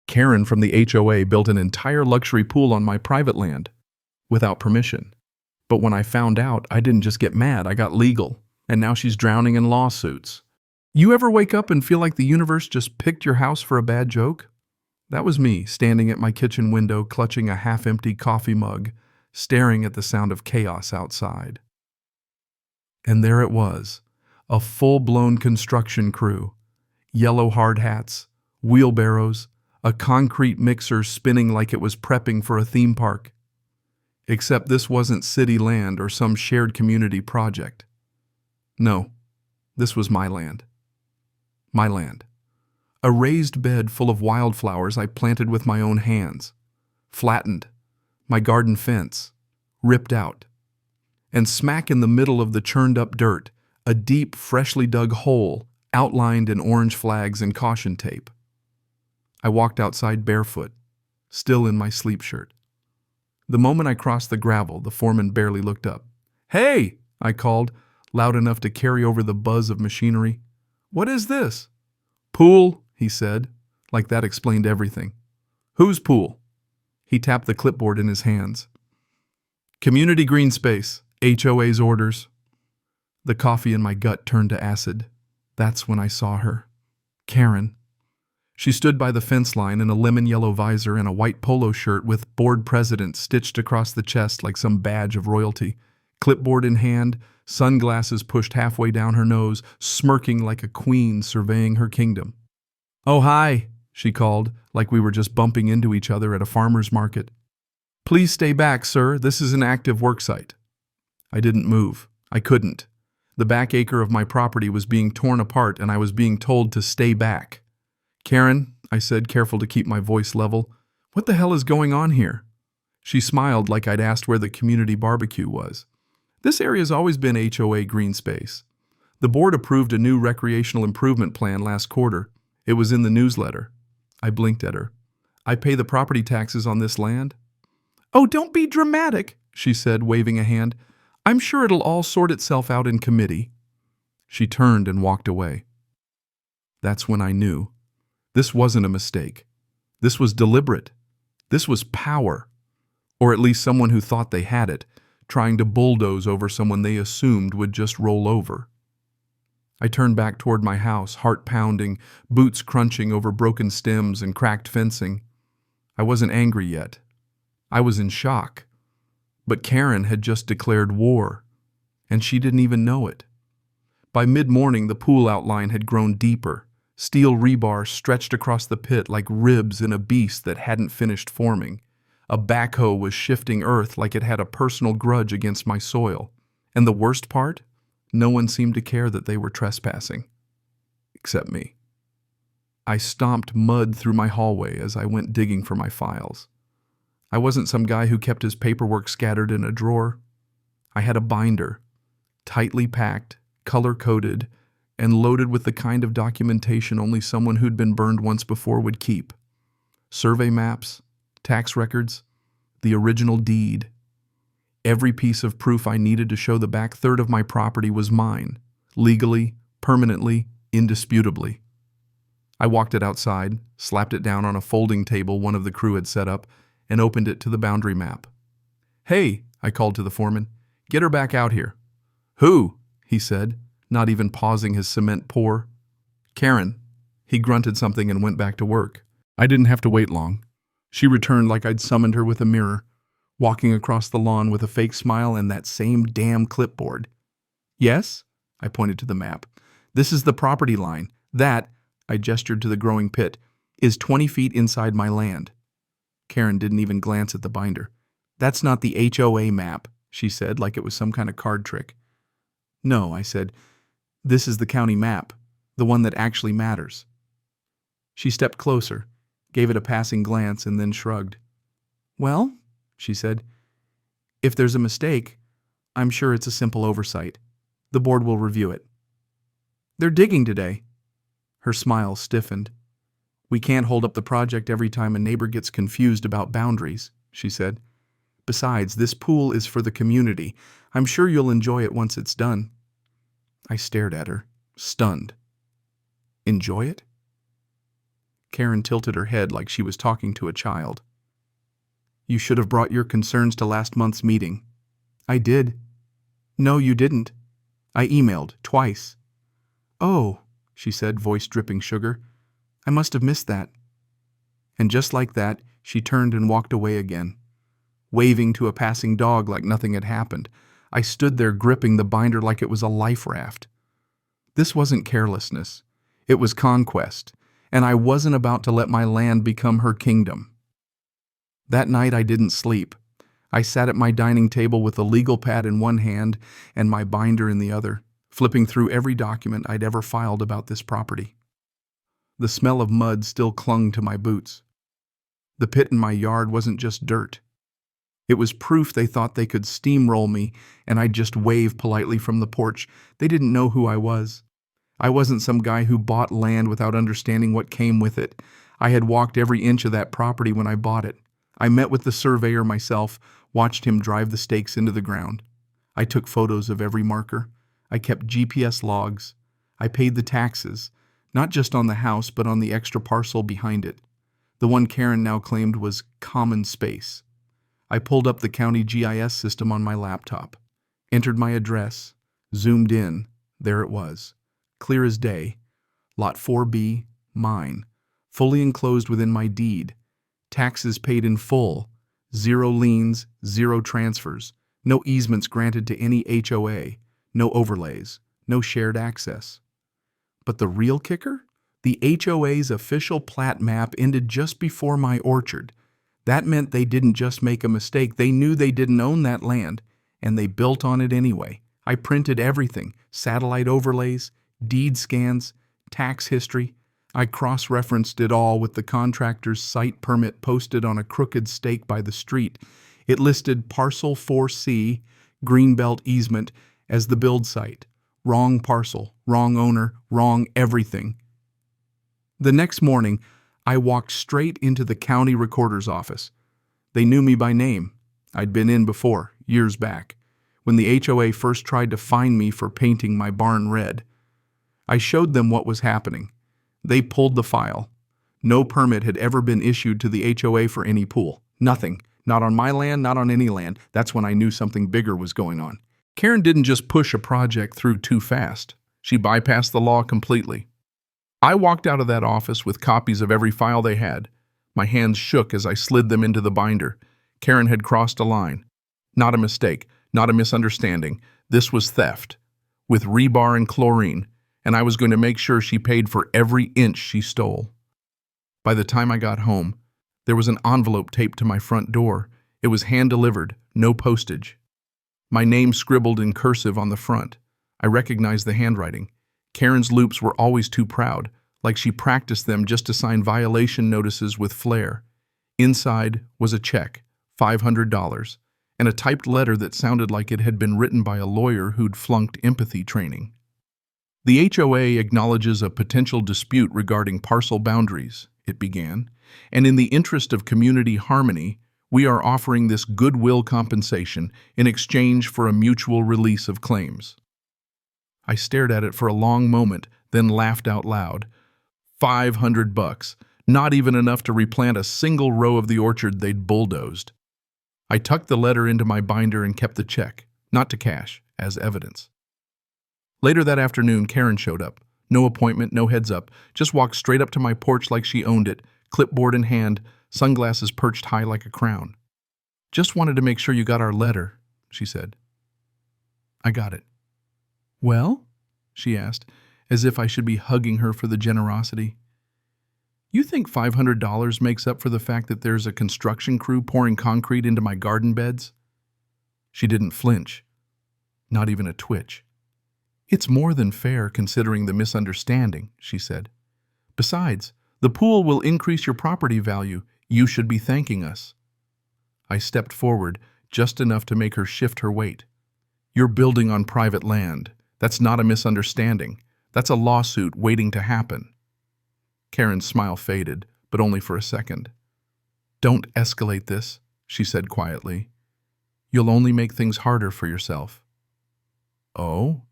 Karen from the HOA built an entire luxury pool on my private land, without permission. But when I found out, I didn't just get mad, I got legal. And now she's drowning in lawsuits. You ever wake up and feel like the universe just picked your house for a bad joke? That was me, standing at my kitchen window, clutching a half-empty coffee mug, staring at the sound of chaos outside. And there it was, a full-blown construction crew. Yellow hard hats, wheelbarrows, a concrete mixer spinning like it was prepping for a theme park. Except this wasn't city land or some shared community project. No, this was my land. My land. A raised bed full of wildflowers I planted with my own hands. Flattened. My garden fence. Ripped out. And smack in the middle of the churned-up dirt, a deep, freshly dug hole outlined in orange flags and caution tape. I walked outside barefoot, still in my sleep shirt. The moment I crossed the gravel, the foreman barely looked up. "Hey!" I called, loud enough to carry over the buzz of machinery. "What is this?" "Pool," he said, like that explained everything. "Whose pool?" He tapped the clipboard in his hands. "Community green space, HOA's orders." The coffee in my gut turned to acid. That's when I saw her. Karen. She stood by the fence line in a lemon-yellow visor and a white polo shirt with "Board President" stitched across the chest like some badge of royalty. Clipboard in hand, sunglasses pushed halfway down her nose, smirking like a queen surveying her kingdom. "Oh, hi," she called, like we were just bumping into each other at a farmer's market. "Please stay back, sir. This is an active worksite." I didn't move. I couldn't. The back acre of my property was being torn apart and I was being told to stay back. "Karen," I said, careful to keep my voice level, "what the hell is going on here?" She smiled like I'd asked where the community barbecue was. "This area's always been HOA green space. The board approved a new recreational improvement plan last quarter. It was in the newsletter." I blinked at her. "I pay the property taxes on this land." "Oh, don't be dramatic," she said, waving a hand. "I'm sure it'll all sort itself out in committee." She turned and walked away. That's when I knew. This wasn't a mistake. This was deliberate. This was power. Or at least someone who thought they had it, trying to bulldoze over someone they assumed would just roll over. I turned back toward my house, heart pounding, boots crunching over broken stems and cracked fencing. I wasn't angry yet. I was in shock. But Karen had just declared war, and she didn't even know it. By mid-morning, the pool outline had grown deeper. Steel rebar stretched across the pit like ribs in a beast that hadn't finished forming. A backhoe was shifting earth like it had a personal grudge against my soil. And the worst part? No one seemed to care that they were trespassing. Except me. I stomped mud through my hallway as I went digging for my files. I wasn't some guy who kept his paperwork scattered in a drawer. I had a binder, tightly packed, color-coded, and loaded with the kind of documentation only someone who'd been burned once before would keep. Survey maps, tax records, the original deed. Every piece of proof I needed to show the back third of my property was mine, legally, permanently, indisputably. I walked it outside, slapped it down on a folding table one of the crew had set up, and opened it to the boundary map. "Hey," I called to the foreman, "get her back out here." "Who?" he said, not even pausing his cement pour. "Karen." He grunted something and went back to work. I didn't have to wait long. She returned like I'd summoned her with a mirror, walking across the lawn with a fake smile and that same damn clipboard. "Yes?" I pointed to the map. "This is the property line. That," I gestured to the growing pit, "is 20 feet inside my land." Karen didn't even glance at the binder. "That's not the HOA map," she said, like it was some kind of card trick. "No," I said. "This is the county map, the one that actually matters." She stepped closer, gave it a passing glance, and then shrugged. "Well," she said, "if there's a mistake, I'm sure it's a simple oversight. The board will review it." "They're digging today." Her smile stiffened. "We can't hold up the project every time a neighbor gets confused about boundaries," she said. "Besides, this pool is for the community. I'm sure you'll enjoy it once it's done." I stared at her, stunned. Enjoy it? Karen tilted her head like she was talking to a child. You should have brought your concerns to last month's meeting. I did. No, you didn't. I emailed twice. Oh, she said, voice dripping sugar. I must have missed that. And just like that, she turned and walked away again. Waving to a passing dog like nothing had happened, I stood there gripping the binder like it was a life raft. This wasn't carelessness. It was conquest, and I wasn't about to let my land become her kingdom. That night I didn't sleep. I sat at my dining table with the legal pad in one hand and my binder in the other, flipping through every document I'd ever filed about this property. The smell of mud still clung to my boots. The pit in my yard wasn't just dirt. It was proof they thought they could steamroll me, and I'd just wave politely from the porch. They didn't know who I was. I wasn't some guy who bought land without understanding what came with it. I had walked every inch of that property when I bought it. I met with the surveyor myself, watched him drive the stakes into the ground. I took photos of every marker. I kept GPS logs. I paid the taxes, not just on the house, but on the extra parcel behind it. The one Karen now claimed was common space. I pulled up the county GIS system on my laptop, entered my address, zoomed in. There it was, clear as day. Lot 4B, mine, fully enclosed within my deed. Taxes paid in full, 0 liens, 0 transfers, no easements granted to any HOA, no overlays, no shared access. But the real kicker? The HOA's official plat map ended just before my orchard. That meant they didn't just make a mistake, they knew they didn't own that land, and they built on it anyway. I printed everything, satellite overlays, deed scans, tax history. I cross-referenced it all with the contractor's site permit posted on a crooked stake by the street. It listed Parcel 4C, Greenbelt Easement, as the build site. Wrong parcel, wrong owner, wrong everything. The next morning, I walked straight into the county recorder's office. They knew me by name. I'd been in before, years back, when the HOA first tried to fine me for painting my barn red. I showed them what was happening. They pulled the file. No permit had ever been issued to the HOA for any pool. Nothing. Not on my land, not on any land. That's when I knew something bigger was going on. Karen didn't just push a project through too fast. She bypassed the law completely. I walked out of that office with copies of every file they had. My hands shook as I slid them into the binder. Karen had crossed a line. Not a mistake, not a misunderstanding. This was theft, with rebar and chlorine, and I was going to make sure she paid for every inch she stole. By the time I got home, there was an envelope taped to my front door. It was hand-delivered, no postage. My name scribbled in cursive on the front. I recognized the handwriting. Karen's loops were always too proud, like she practiced them just to sign violation notices with flair. Inside was a check, $500, and a typed letter that sounded like it had been written by a lawyer who'd flunked empathy training. The HOA acknowledges a potential dispute regarding parcel boundaries, it began, and in the interest of community harmony, we are offering this goodwill compensation in exchange for a mutual release of claims. I stared at it for a long moment, then laughed out loud. $500, not even enough to replant a single row of the orchard they'd bulldozed. I tucked the letter into my binder and kept the check, not to cash, as evidence. Later that afternoon, Karen showed up. No appointment, no heads up, just walked straight up to my porch like she owned it, clipboard in hand, sunglasses perched high like a crown. Just wanted to make sure you got our letter, she said. I got it. Well? She asked, as if I should be hugging her for the generosity. You think $500 makes up for the fact that there's a construction crew pouring concrete into my garden beds? She didn't flinch, not even a twitch. It's more than fair considering the misunderstanding, she said. Besides, the pool will increase your property value. You should be thanking us. I stepped forward, just enough to make her shift her weight. You're building on private land. That's not a misunderstanding. That's a lawsuit waiting to happen. Karen's smile faded, but only for a second. Don't escalate this, she said quietly. You'll only make things harder for yourself. Oh?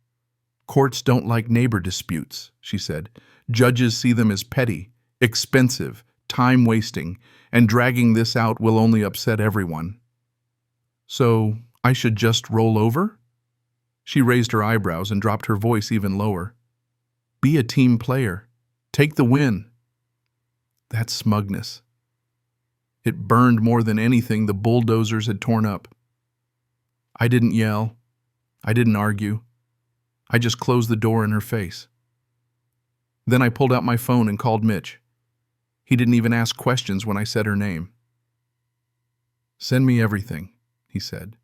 Courts don't like neighbor disputes, she said. Judges see them as petty. Expensive, time-wasting, and dragging this out will only upset everyone. So, I should just roll over? She raised her eyebrows and dropped her voice even lower. Be a team player. Take the win. That smugness. It burned more than anything the bulldozers had torn up. I didn't yell. I didn't argue. I just closed the door in her face. Then I pulled out my phone and called Mitch. He didn't even ask questions when I said her name. Send me everything, he said.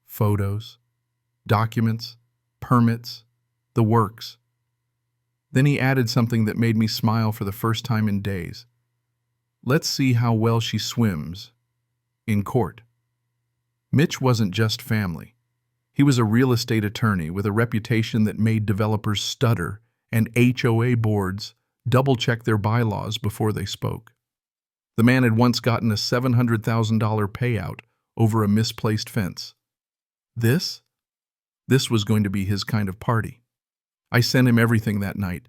Photos, documents, permits, the works. Then he added something that made me smile for the first time in days. Let's see how well she swims in court. Mitch wasn't just family. He was a real estate attorney with a reputation that made developers stutter and HOA boards double-check their bylaws before they spoke. The man had once gotten a $700,000 payout over a misplaced fence. This was going to be his kind of party. I sent him everything that night.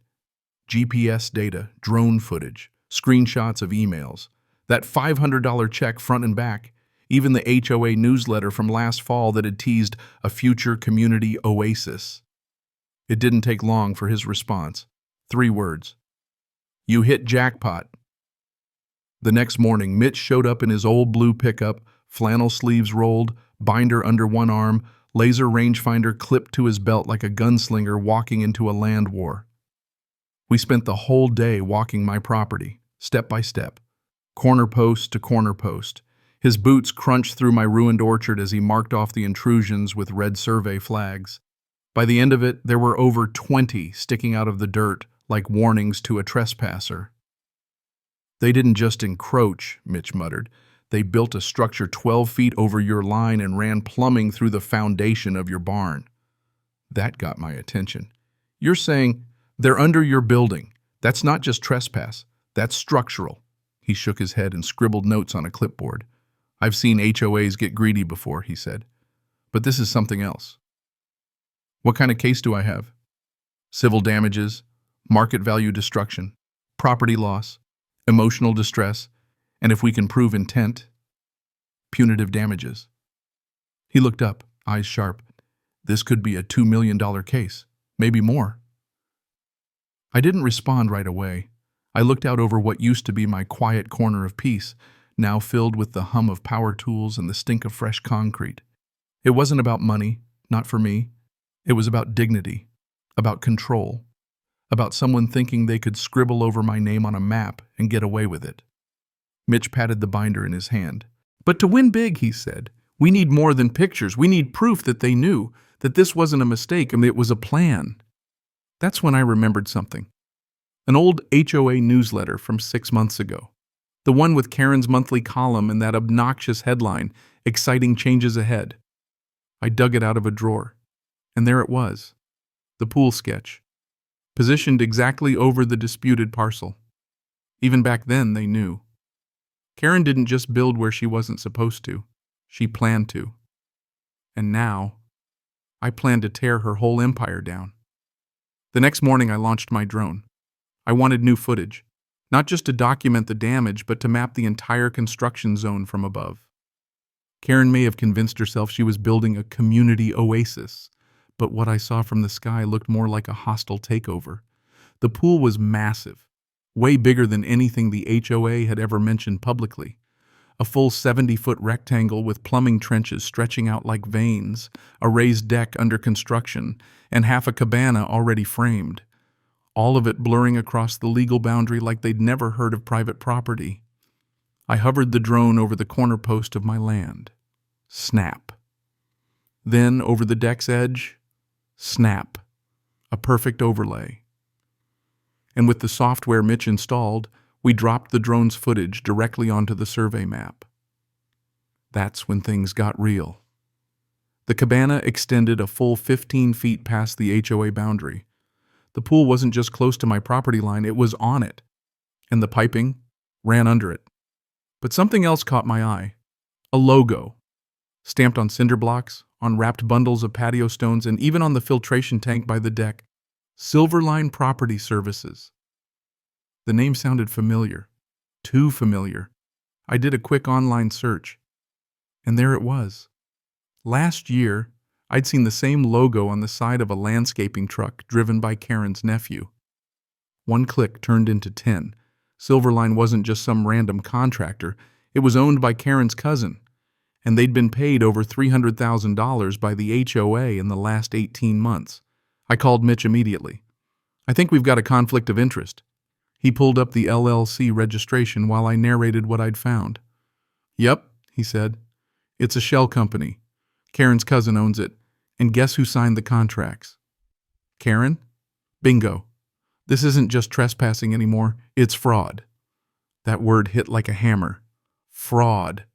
GPS data, drone footage, screenshots of emails, that $500 check front and back, even the HOA newsletter from last fall that had teased a future community oasis. It didn't take long for his response. 3 words. You hit jackpot. The next morning, Mitch showed up in his old blue pickup, flannel sleeves rolled, binder under one arm, laser rangefinder clipped to his belt like a gunslinger walking into a land war. We spent the whole day walking my property, step by step, corner post to corner post. His boots crunched through my ruined orchard as he marked off the intrusions with red survey flags. By the end of it, there were over 20 sticking out of the dirt like warnings to a trespasser. They didn't just encroach, Mitch muttered. They built a structure 12 feet over your line and ran plumbing through the foundation of your barn. That got my attention. You're saying they're under your building. That's not just trespass. That's structural. He shook his head and scribbled notes on a clipboard. I've seen HOAs get greedy before, he said. But this is something else. What kind of case do I have? Civil damages, market value destruction, property loss, emotional distress, and if we can prove intent, punitive damages. He looked up, eyes sharp. This could be a $2 million case, maybe more. I didn't respond right away. I looked out over what used to be my quiet corner of peace, now filled with the hum of power tools and the stink of fresh concrete. It wasn't about money, not for me. It was about dignity, about control, about someone thinking they could scribble over my name on a map and get away with it. Mitch patted the binder in his hand. But to win big, he said, we need more than pictures. We need proof that they knew, that this wasn't a mistake, and it was a plan. That's when I remembered something. An old HOA newsletter from 6 months ago. The one with Karen's monthly column and that obnoxious headline, Exciting Changes Ahead. I dug it out of a drawer, and there it was, the pool sketch, positioned exactly over the disputed parcel. Even back then, they knew. Karen didn't just build where she wasn't supposed to. She planned to. And now, I planned to tear her whole empire down. The next morning, I launched my drone. I wanted new footage, not just to document the damage, but to map the entire construction zone from above. Karen may have convinced herself she was building a community oasis, but what I saw from the sky looked more like a hostile takeover. The pool was massive, way bigger than anything the HOA had ever mentioned publicly. A full 70-foot rectangle with plumbing trenches stretching out like veins, a raised deck under construction, and half a cabana already framed. All of it blurring across the legal boundary like they'd never heard of private property. I hovered the drone over the corner post of my land. Snap. Then over the deck's edge, snap. A perfect overlay. And with the software Mitch installed, we dropped the drone's footage directly onto the survey map. That's when things got real. The cabana extended a full 15 feet past the HOA boundary. The pool wasn't just close to my property line, it was on it. And the piping ran under it. But something else caught my eye. A logo. Stamped on cinder blocks, on wrapped bundles of patio stones, and even on the filtration tank by the deck. Silverline Property Services. The name sounded familiar. Too familiar. I did a quick online search, and there it was. Last year, I'd seen the same logo on the side of a landscaping truck driven by Karen's nephew. One click turned into 10. Silverline wasn't just some random contractor. It was owned by Karen's cousin, and they'd been paid over $300,000 by the HOA in the last 18 months. I called Mitch immediately. "I think we've got a conflict of interest." He pulled up the LLC registration while I narrated what I'd found. "Yep," he said. "It's a shell company. Karen's cousin owns it. And guess who signed the contracts?" "Karen?" "Bingo. This isn't just trespassing anymore, it's fraud." That word hit like a hammer. Fraud.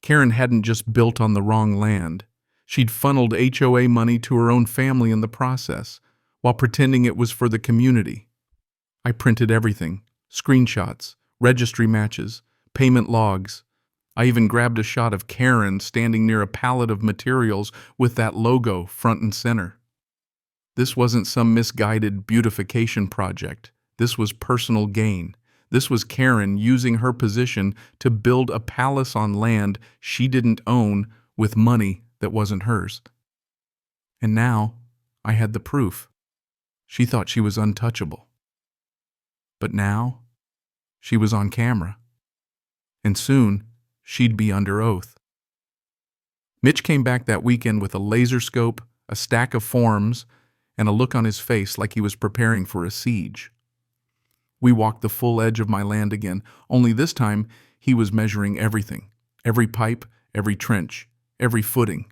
Karen hadn't just built on the wrong land. She'd funneled HOA money to her own family in the process, while pretending it was for the community. I printed everything: screenshots, registry matches, payment logs. I even grabbed a shot of Karen standing near a pallet of materials with that logo front and center. This wasn't some misguided beautification project. This was personal gain. This was Karen using her position to build a palace on land she didn't own with money that wasn't hers. And now I had the proof. She thought she was untouchable. But now she was on camera. And soon she'd be under oath. Mitch came back that weekend with a laser scope, a stack of forms, and a look on his face like he was preparing for a siege. We walked the full edge of my land again, only this time he was measuring everything: every pipe, every trench, every footing.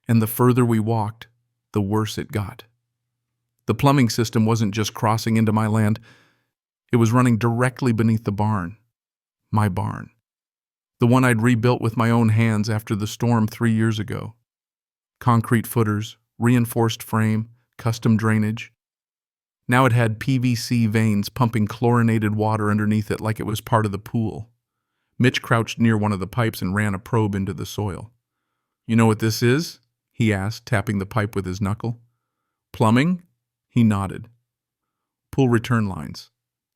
And the further we walked, the worse it got. The plumbing system wasn't just crossing into my land, it was running directly beneath the barn. My barn. The one I'd rebuilt with my own hands after the storm 3 years ago. Concrete footers, reinforced frame, custom drainage. Now it had PVC veins pumping chlorinated water underneath it like it was part of the pool. Mitch crouched near one of the pipes and ran a probe into the soil. "You know what this is?" he asked, tapping the pipe with his knuckle. "Plumbing?" He nodded. "Pool return lines.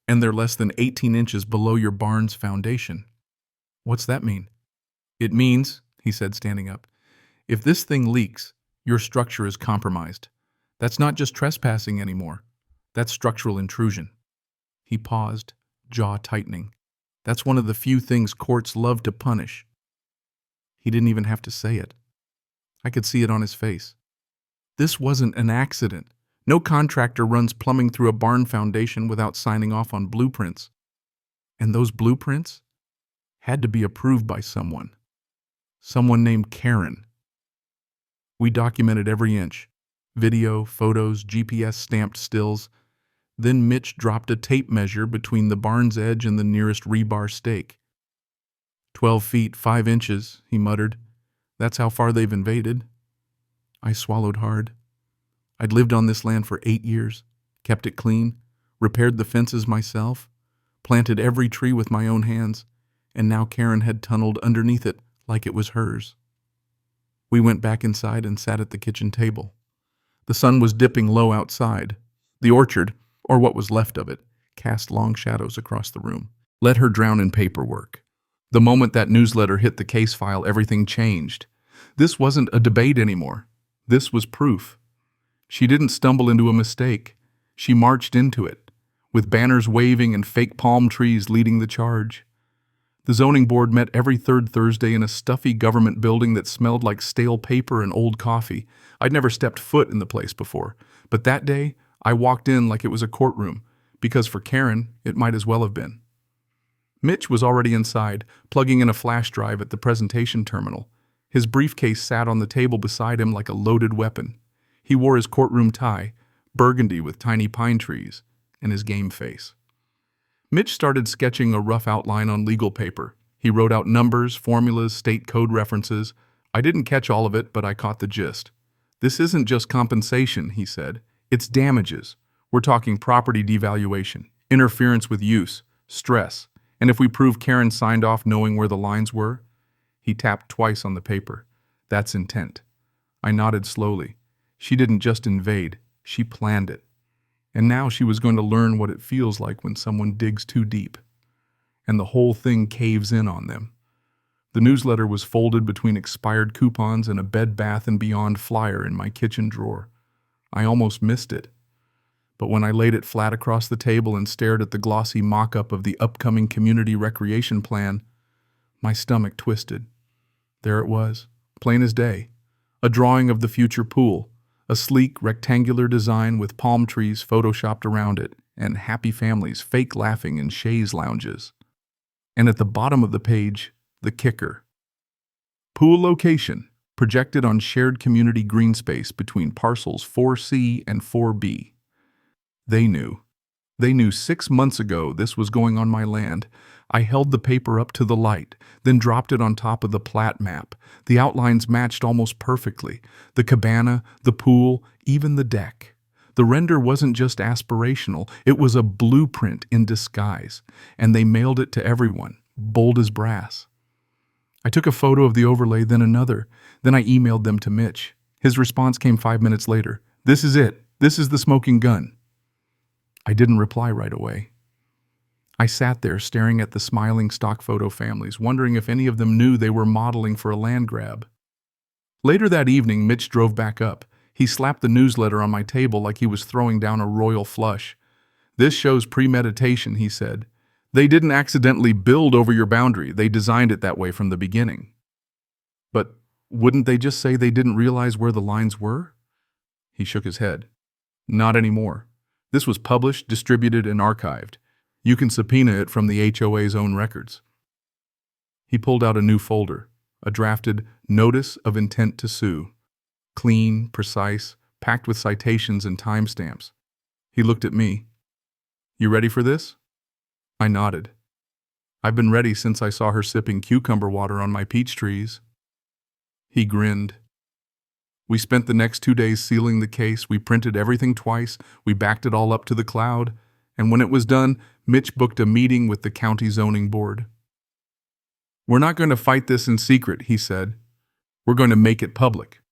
And they're less than 18 inches below your barn's foundation." "What's that mean?" "It means," he said, standing up, "if this thing leaks, your structure is compromised. That's not just trespassing anymore. That's structural intrusion." He paused, jaw tightening. That's one of the few things courts love to punish. He didn't even have to say it. I could see it on his face. This wasn't an accident. No contractor runs plumbing through a barn foundation without signing off on blueprints. And those blueprints had to be approved by someone. Someone named Karen. We documented every inch. Video, photos, GPS-stamped stills. Then Mitch dropped a tape measure between the barn's edge and the nearest rebar stake. 12 feet, 5 inches, he muttered. "That's how far they've invaded." I swallowed hard. I'd lived on this land for 8 years, kept it clean, repaired the fences myself, planted every tree with my own hands, and now Karen had tunneled underneath it like it was hers. We went back inside and sat at the kitchen table. The sun was dipping low outside. The orchard, or what was left of it, cast long shadows across the room. Let her drown in paperwork. The moment that newsletter hit the case file, everything changed. This wasn't a debate anymore. This was proof. She didn't stumble into a mistake. She marched into it, with banners waving and fake palm trees leading the charge. The zoning board met every third Thursday in a stuffy government building that smelled like stale paper and old coffee. I'd never stepped foot in the place before, but that day I walked in like it was a courtroom, because for Karen, it might as well have been. Mitch was already inside, plugging in a flash drive at the presentation terminal. His briefcase sat on the table beside him like a loaded weapon. He wore his courtroom tie, burgundy with tiny pine trees, and his game face. Mitch started sketching a rough outline on legal paper. He wrote out numbers, formulas, state code references. I didn't catch all of it, but I caught the gist. "This isn't just compensation," he said. "It's damages. We're talking property devaluation, interference with use, stress, and if we prove Karen signed off knowing where the lines were." He tapped twice on the paper. "That's intent." I nodded slowly. She didn't just invade, she planned it. And now she was going to learn what it feels like when someone digs too deep, and the whole thing caves in on them. The newsletter was folded between expired coupons and a Bed Bath & Beyond flyer in my kitchen drawer. I almost missed it. But when I laid it flat across the table and stared at the glossy mock-up of the upcoming community recreation plan, my stomach twisted. There it was, plain as day. A drawing of the future pool, a sleek, rectangular design with palm trees photoshopped around it, and happy families fake laughing in chaise lounges. And at the bottom of the page, the kicker. Pool location, projected on shared community green space between parcels 4C and 4B. They knew. They knew 6 months ago this was going on my land. I held the paper up to the light, then dropped it on top of the plat map. The outlines matched almost perfectly. The cabana, the pool, even the deck. The render wasn't just aspirational, it was a blueprint in disguise, and they mailed it to everyone, bold as brass. I took a photo of the overlay, then another. Then I emailed them to Mitch. His response came 5 minutes later. "This is it. This is the smoking gun." I didn't reply right away. I sat there staring at the smiling stock photo families, wondering if any of them knew they were modeling for a land grab. Later that evening, Mitch drove back up. He slapped the newsletter on my table like he was throwing down a royal flush. "This shows premeditation," he said. "They didn't accidentally build over your boundary. They designed it that way from the beginning." "But wouldn't they just say they didn't realize where the lines were?" He shook his head. "Not anymore. This was published, distributed, and archived. You can subpoena it from the HOA's own records." He pulled out a new folder, a drafted Notice of Intent to Sue. Clean, precise, packed with citations and timestamps. He looked at me. "You ready for this?" I nodded. "I've been ready since I saw her sipping cucumber water on my peach trees." He grinned. We spent the next 2 days sealing the case. We printed everything twice. We backed it all up to the cloud. And when it was done, Mitch booked a meeting with the county zoning board. "We're not going to fight this in secret," he said. "We're going to make it public."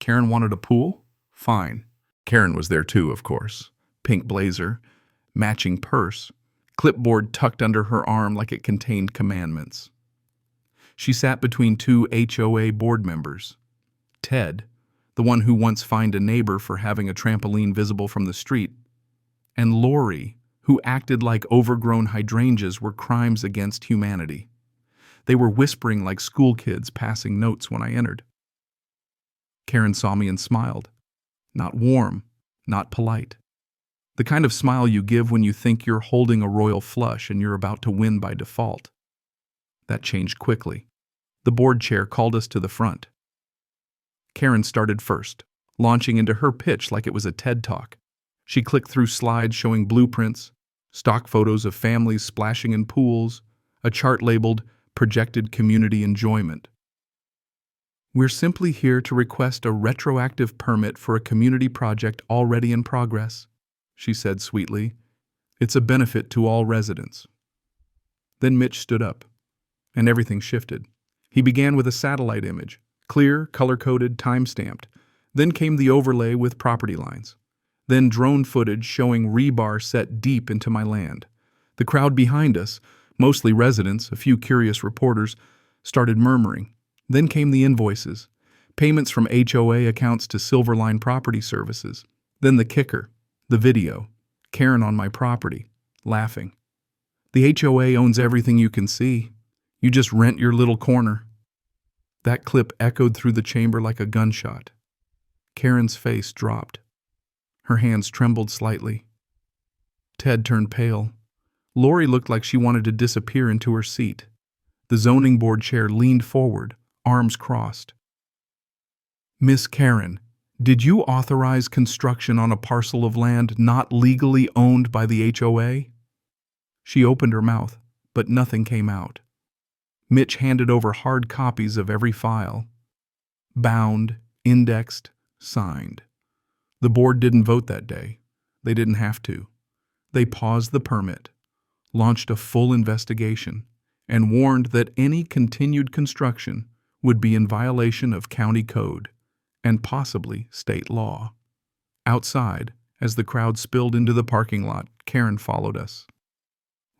Karen wanted a pool? Fine. Karen was there too, of course. Pink blazer, matching purse, clipboard tucked under her arm like it contained commandments. She sat between 2 HOA board members. Ted, the one who once fined a neighbor for having a trampoline visible from the street, and Lori, who acted like overgrown hydrangeas were crimes against humanity. They were whispering like school kids passing notes when I entered. Karen saw me and smiled. Not warm, not polite. The kind of smile you give when you think you're holding a royal flush and you're about to win by default. That changed quickly. The board chair called us to the front. Karen started first, launching into her pitch like it was a TED Talk. She clicked through slides showing blueprints, stock photos of families splashing in pools, a chart labeled Projected Community Enjoyment. "We're simply here to request a retroactive permit for a community project already in progress," she said sweetly. "It's a benefit to all residents." Then Mitch stood up, and everything shifted. He began with a satellite image. Clear, color-coded, time-stamped. Then came the overlay with property lines. Then drone footage showing rebar set deep into my land. The crowd behind us, mostly residents, a few curious reporters, started murmuring. Then came the invoices. Payments from HOA accounts to Silverline Property Services. Then the kicker, the video. Karen on my property, laughing. "The HOA owns everything you can see. You just rent your little corner." That clip echoed through the chamber like a gunshot. Karen's face dropped. Her hands trembled slightly. Ted turned pale. Lori looked like she wanted to disappear into her seat. The zoning board chair leaned forward, arms crossed. "Miss Karen, did you authorize construction on a parcel of land not legally owned by the HOA?" She opened her mouth, but nothing came out. Mitch handed over hard copies of every file. Bound, indexed, signed. The board didn't vote that day. They didn't have to. They paused the permit, launched a full investigation, and warned that any continued construction would be in violation of county code and possibly state law. Outside, As the crowd spilled into the parking lot, Karen followed us.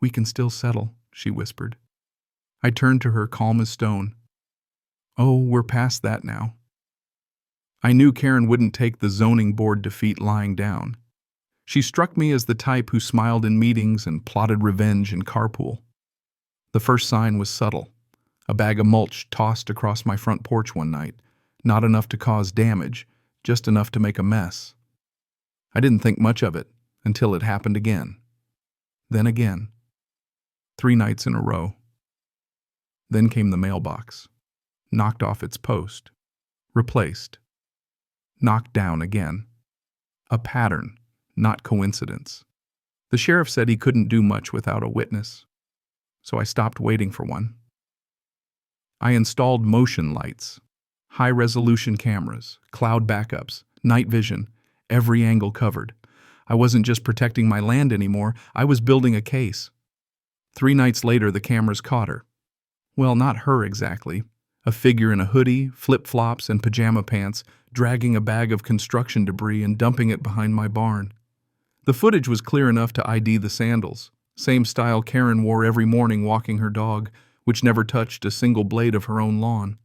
"We can still settle," she whispered. I turned to her, calm as stone. "Oh, we're past that now." I knew Karen wouldn't take the zoning board defeat lying down. She struck me as the type who smiled in meetings and plotted revenge in carpool. The first sign was subtle. A bag of mulch tossed across my front porch one night. Not enough to cause damage, just enough to make a mess. I didn't think much of it until it happened again. Then again. 3 nights in a row. Then came the mailbox. Knocked off its post. Replaced. Knocked down again. A pattern, not coincidence. The sheriff said he couldn't do much without a witness, so I stopped waiting for one. I installed motion lights, high-resolution cameras, cloud backups, night vision, every angle covered. I wasn't just protecting my land anymore, I was building a case. 3 nights later, the cameras caught her. Well, not her exactly. A figure in a hoodie, flip-flops, and pajama pants, dragging a bag of construction debris and dumping it behind my barn. The footage was clear enough to ID the sandals, same style Karen wore every morning walking her dog, which never touched a single blade of her own lawn.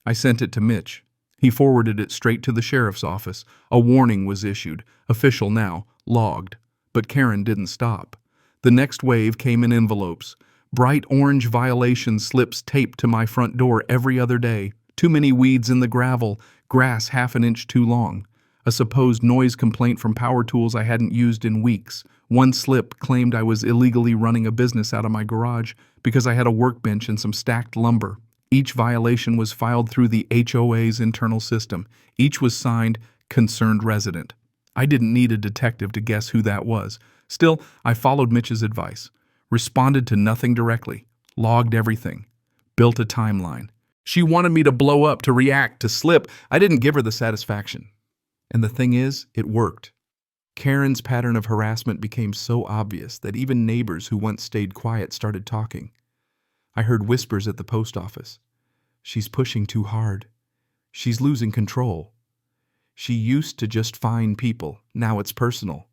I sent it to Mitch. He forwarded it straight to the sheriff's office. A warning was issued, official now, logged. But Karen didn't stop. The next wave came in envelopes. Bright orange violation slips taped to my front door every other day. Too many weeds in the gravel, grass half an inch too long. A supposed noise complaint from power tools I hadn't used in weeks. One slip claimed I was illegally running a business out of my garage because I had a workbench and some stacked lumber. Each violation was filed through the HOA's internal system. Each was signed, "Concerned Resident." I didn't need a detective to guess who that was. Still, I followed Mitch's advice. Responded to nothing directly. Logged everything. Built a timeline. She wanted me to blow up, to react, to slip. I didn't give her the satisfaction. And the thing is, it worked. Karen's pattern of harassment became so obvious that even neighbors who once stayed quiet started talking. I heard whispers at the post office. "She's pushing too hard. She's losing control. She used to just fine people. Now it's personal."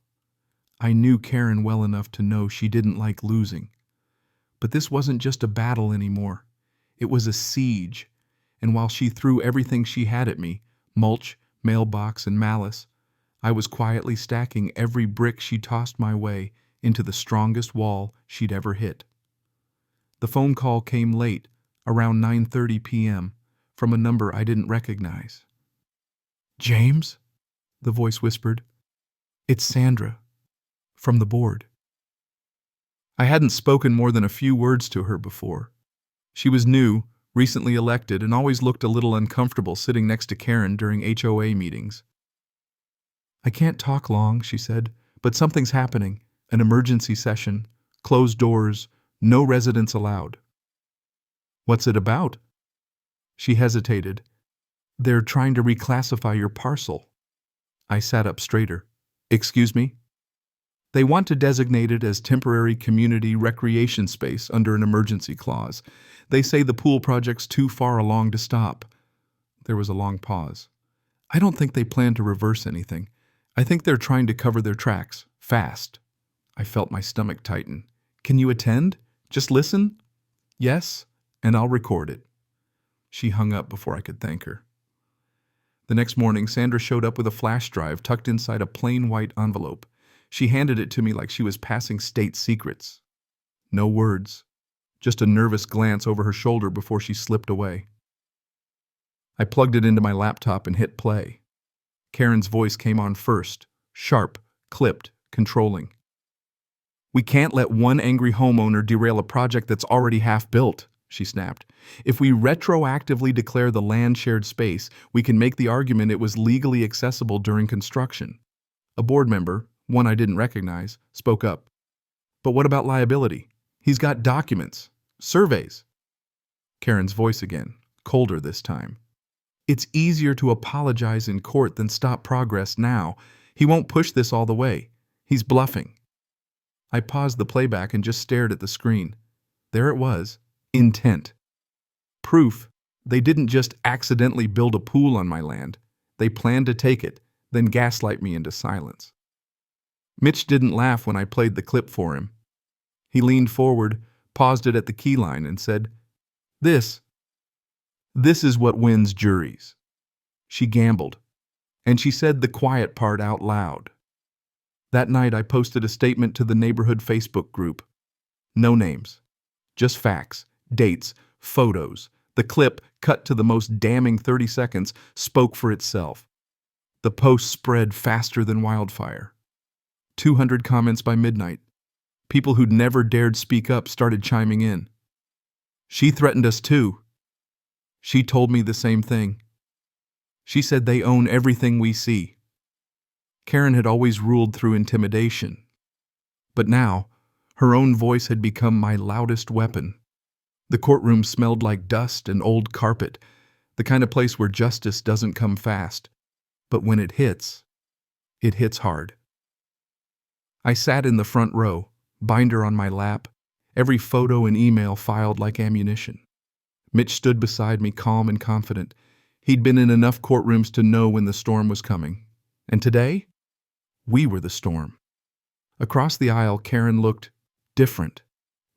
I knew Karen well enough to know she didn't like losing. But this wasn't just a battle anymore. It was a siege. And while she threw everything she had at me, mulch, mailbox, and malice, I was quietly stacking every brick she tossed my way into the strongest wall she'd ever hit. The phone call came late, around 9:30 p.m., from a number I didn't recognize. "James?" the voice whispered. "It's Sandra, from the board." I hadn't spoken more than a few words to her before. She was new, recently elected, and always looked a little uncomfortable sitting next to Karen during HOA meetings. "I can't talk long," she said, "but something's happening. An emergency session, closed doors, no residents allowed." "What's it about?" She hesitated. "They're trying to reclassify your parcel." I sat up straighter. "Excuse me?" "They want to designate it as temporary community recreation space under an emergency clause. They say the pool project's too far along to stop." There was a long pause. "I don't think they plan to reverse anything. I think they're trying to cover their tracks, fast." I felt my stomach tighten. "Can you attend? Just listen?" "Yes, and I'll record it." She hung up before I could thank her. The next morning, Sandra showed up with a flash drive tucked inside a plain white envelope. She handed it to me like she was passing state secrets. No words, just a nervous glance over her shoulder before she slipped away. I plugged it into my laptop and hit play. Karen's voice came on first, sharp, clipped, controlling. "We can't let one angry homeowner derail a project that's already half built," she snapped. "If we retroactively declare the land shared space, we can make the argument it was legally accessible during construction." A board member, one I didn't recognize, spoke up. "But what about liability? He's got documents, surveys." Karen's voice again, colder this time. "It's easier to apologize in court than stop progress now. He won't push this all the way. He's bluffing." I paused the playback and just stared at the screen. There it was, intent. Proof they didn't just accidentally build a pool on my land. They planned to take it, then gaslight me into silence. Mitch didn't laugh when I played the clip for him. He leaned forward, paused it at the key line, and said, This is what wins juries. She gambled, and she said the quiet part out loud. That night I posted a statement to the neighborhood Facebook group. No names, just facts, dates, photos. The clip, cut to the most damning 30 seconds, spoke for itself. The post spread faster than wildfire. 200 comments by midnight. People who'd never dared speak up started chiming in. She threatened us too. She told me the same thing. She said they own everything we see. Karen had always ruled through intimidation. But now, her own voice had become my loudest weapon. The courtroom smelled like dust and old carpet, the kind of place where justice doesn't come fast. But when it hits hard. I sat in the front row, binder on my lap, every photo and email filed like ammunition. Mitch stood beside me, calm and confident. He'd been in enough courtrooms to know when the storm was coming. And today, we were the storm. Across the aisle, Karen looked different.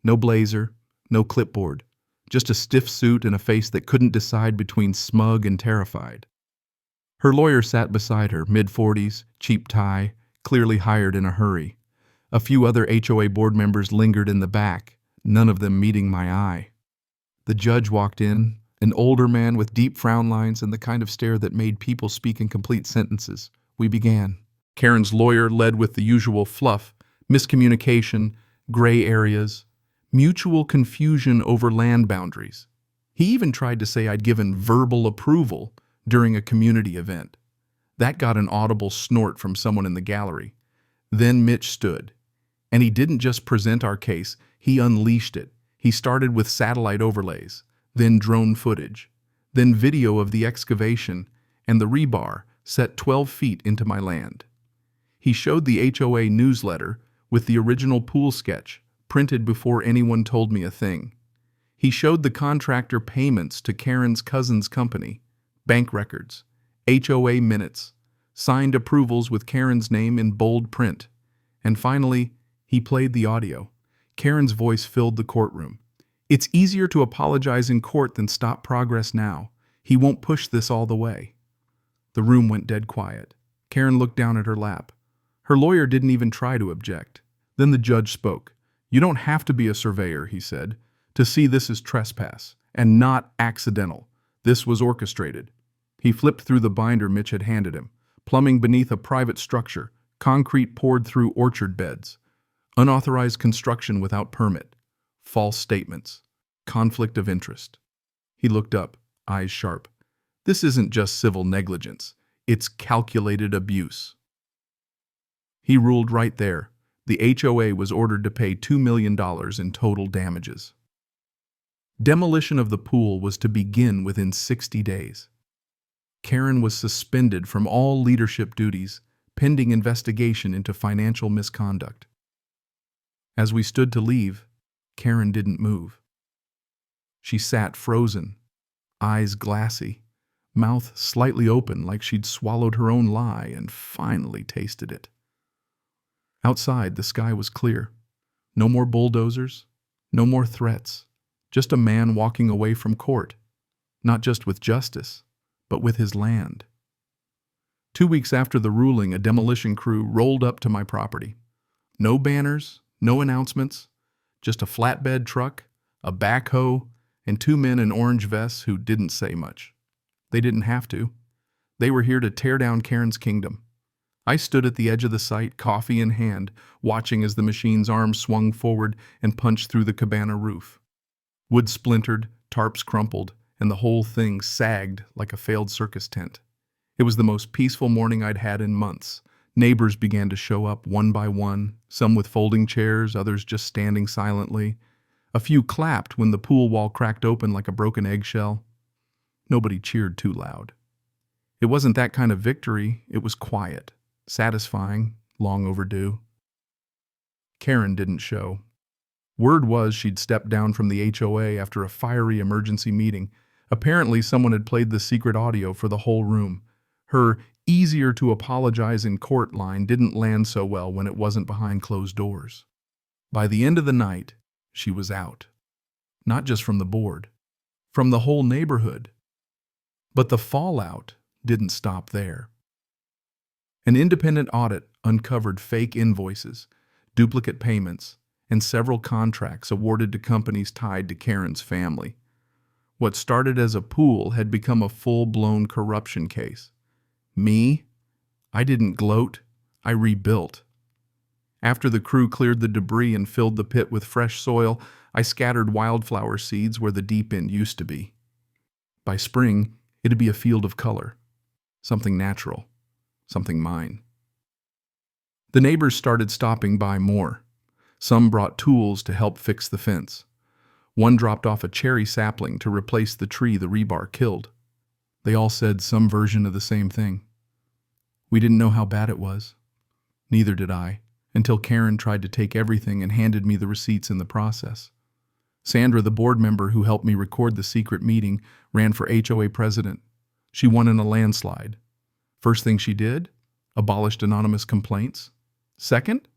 No blazer, no clipboard, just a stiff suit and a face that couldn't decide between smug and terrified. Her lawyer sat beside her, mid-40s, cheap tie, clearly hired in a hurry. A few other HOA board members lingered in the back, none of them meeting my eye. The judge walked in, an older man with deep frown lines and the kind of stare that made people speak in complete sentences. We began. Karen's lawyer led with the usual fluff, miscommunication, gray areas, mutual confusion over land boundaries. He even tried to say I'd given verbal approval during a community event. That got an audible snort from someone in the gallery. Then Mitch stood. And he didn't just present our case, he unleashed it. He started with satellite overlays, then drone footage, then video of the excavation and the rebar set 12 feet into my land. He showed the HOA newsletter with the original pool sketch, printed before anyone told me a thing. He showed the contractor payments to Karen's cousin's company, bank records, HOA minutes, signed approvals with Karen's name in bold print. And finally, he played the audio. Karen's voice filled the courtroom. It's easier to apologize in court than stop progress now. He won't push this all the way. The room went dead quiet. Karen looked down at her lap. Her lawyer didn't even try to object. Then the judge spoke. You don't have to be a surveyor, he said, to see this is trespass, and not accidental. This was orchestrated. He flipped through the binder Mitch had handed him. Plumbing beneath a private structure, concrete poured through orchard beds, unauthorized construction without permit, false statements, conflict of interest. He looked up, eyes sharp. This isn't just civil negligence, it's calculated abuse. He ruled right there. The HOA was ordered to pay $2 million in total damages. Demolition of the pool was to begin within 60 days. Karen was suspended from all leadership duties, pending investigation into financial misconduct. As we stood to leave, Karen didn't move. She sat frozen, eyes glassy, mouth slightly open like she'd swallowed her own lie and finally tasted it. Outside, the sky was clear. No more bulldozers, no more threats, just a man walking away from court, not just with justice, but with his land. 2 weeks after the ruling, a demolition crew rolled up to my property. No banners, no announcements, just a flatbed truck, a backhoe, and 2 men in orange vests who didn't say much. They didn't have to. They were here to tear down Karen's kingdom. I stood at the edge of the site, coffee in hand, watching as the machine's arms swung forward and punched through the cabana roof. Wood splintered, tarps crumpled, and the whole thing sagged like a failed circus tent. It was the most peaceful morning I'd had in months. Neighbors began to show up one by one, some with folding chairs, others just standing silently. A few clapped when the pool wall cracked open like a broken eggshell. Nobody cheered too loud. It wasn't that kind of victory, it was quiet, satisfying, long overdue. Karen didn't show. Word was she'd stepped down from the HOA after a fiery emergency meeting. Apparently someone had played the secret audio for the whole room. Her easier to apologize in court line didn't land so well when it wasn't behind closed doors. By the end of the night, she was out. Not just from the board, from the whole neighborhood. But the fallout didn't stop there. An independent audit uncovered fake invoices, duplicate payments, and several contracts awarded to companies tied to Karen's family. What started as a pool had become a full-blown corruption case. Me? I didn't gloat, I rebuilt. After the crew cleared the debris and filled the pit with fresh soil, I scattered wildflower seeds where the deep end used to be. By spring, it'd be a field of color. Something natural. Something mine. The neighbors started stopping by more. Some brought tools to help fix the fence. One dropped off a cherry sapling to replace the tree the rebar killed. They all said some version of the same thing. We didn't know how bad it was. Neither did I, until Karen tried to take everything and handed me the receipts in the process. Sandra, the board member who helped me record the secret meeting, ran for HOA president. She won in a landslide. First thing she did? Abolished anonymous complaints. Second?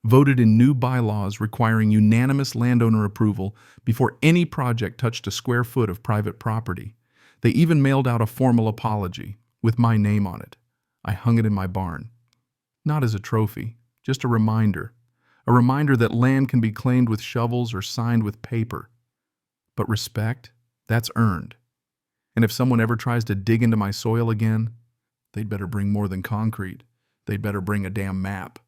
Voted in new bylaws requiring unanimous landowner approval before any project touched a square foot of private property. They even mailed out a formal apology with my name on it. I hung it in my barn. Not as a trophy, just a reminder. A reminder that land can be claimed with shovels or signed with paper. But respect, that's earned. And if someone ever tries to dig into my soil again, they'd better bring more than concrete. They'd better bring a damn map.